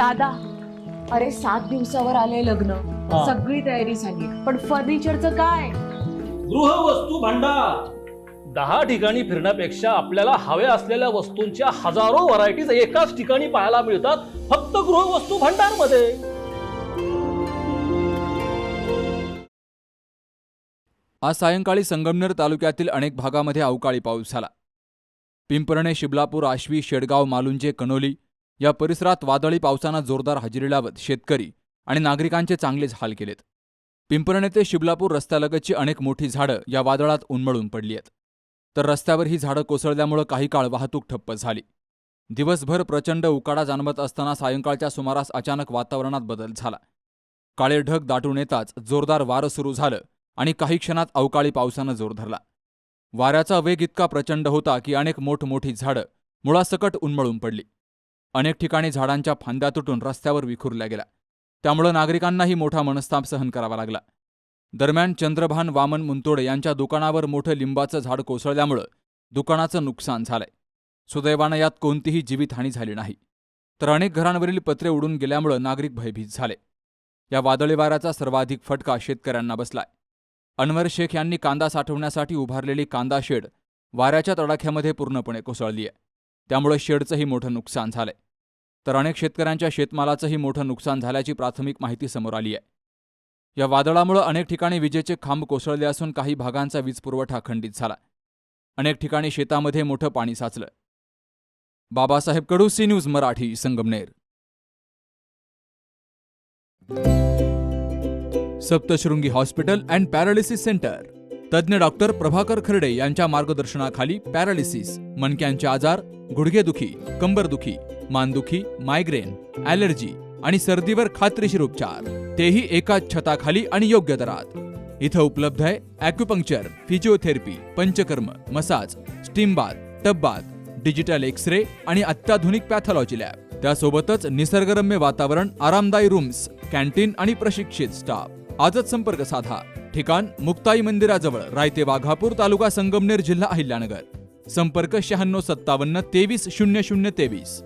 दादा, अरे 7 दिवसावर आले लग्न, सगळी तयारी झाली, पण फर्निचरचं काय? गृहवस्तू भांडार 10 ठिकाणी फिरण्यापेक्षा आपल्याला हव्या असलेल्या वस्तूंच्या हजारो व्हरायटीज एकाच ठिकाणी पाहायला मिळतात, फक्त गृहवस्तू भांडार मध्ये. आज सायंकाळी संगमनेर तालुक्यातील अनेक भागामध्ये अवकाळी पाऊस झाला. पिंपरणे, शिबलापूर, आश्वी, शेडगाव, मालुंजे, कणोली या परिसरात वादळी पावसानं जोरदार हजेरी लावत शेतकरी आणि नागरिकांचे चांगलेच हाल केलेत. पिंपरणे ते शिबलापूर रस्त्यालगतची अनेक मोठी झाडं या वादळात उन्मळून पडली आहेत. तर रस्त्यावर ही झाडं कोसळल्यामुळे काही काळ वाहतूक ठप्प झाली. दिवसभर प्रचंड उकाडा जाणवत असताना सायंकाळच्या सुमारास अचानक वातावरणात बदल झाला. काळे ढग दाटून येताच जोरदार वारं सुरू झालं आणि काही क्षणात अवकाळी पावसानं जोर धरला. वाऱ्याचा वेग इतका प्रचंड होता की अनेक मोठमोठी झाडं मुळासकट उन्मळून पडली. अनेक ठिकाणी झाडांच्या फांद्या तुटून रस्त्यावर विखुरल्या गेल्या. त्यामुळे नागरिकांनाही मोठा मनस्ताप सहन करावा लागला. दरम्यान चंद्रभान वामन मुंतोडे यांच्या दुकानावर मोठं लिंबाचं झाड कोसळल्यामुळं दुकानाचं नुकसान झालंय. सुदैवानं यात कोणतीही जीवितहानी झाली नाही. तर अनेक घरांवरील पत्रे उडून गेल्यामुळं नागरिक भयभीत झाले. या वादळी वाऱ्याचा सर्वाधिक फटका शेतकऱ्यांना बसलाय. अनवर शेख यांनी कांदा साठवण्यासाठी उभारलेली कांदा शेड वाऱ्याच्या तडाख्यामध्ये पूर्णपणे कोसळली आहे. त्यामुळे शेडचंही मोठं नुकसान झालंय. तर अनेक शेतकऱ्यांच्या शेतमालाचंही मोठं नुकसान झाल्याची प्राथमिक माहिती समोर आली आहे. या वादळामुळे अनेक ठिकाणी विजेचे खांब कोसळले असून काही भागांचा वीज पुरवठा खंडित झाला. अनेक ठिकाणी शेतामध्ये मोठं पाणी साचलं. Babasaheb Kadu, C news Marathi, Sangamner. Saptashrungi hospital and paralysis centre. तज्ज्ञ डॉक्टर प्रभाकर खर्डे यांच्या मार्गदर्शनाखाली पॅरालिसिस, मणक्यांचे आजार, गुडघेदुखी, कंबरदुखी, मानदुखी, मायग्रेन, ॲलर्जी आणि सर्दीवर खात्रीशीर उपचार, तेही एकाच छताखाली आणि योग्य दरात. इथं उपलब्ध आहे acupuncture, physiotherapy, panchakarma, massage, steam bath, tub bath, digital x-ray आणि अत्याधुनिक पॅथॉलॉजी लॅब. त्यासोबतच निसर्गरम्य वातावरण, आरामदायी रूम्स, कॅन्टीन आणि प्रशिक्षित स्टाफ. आजच संपर्क साधा. ठिकाण मुक्ताई मंदिराजवळ, रायते वाघापूर, तालुका संगमनेर, जिल्हा अहिल्यानगर. संपर्क 9657 23 0023.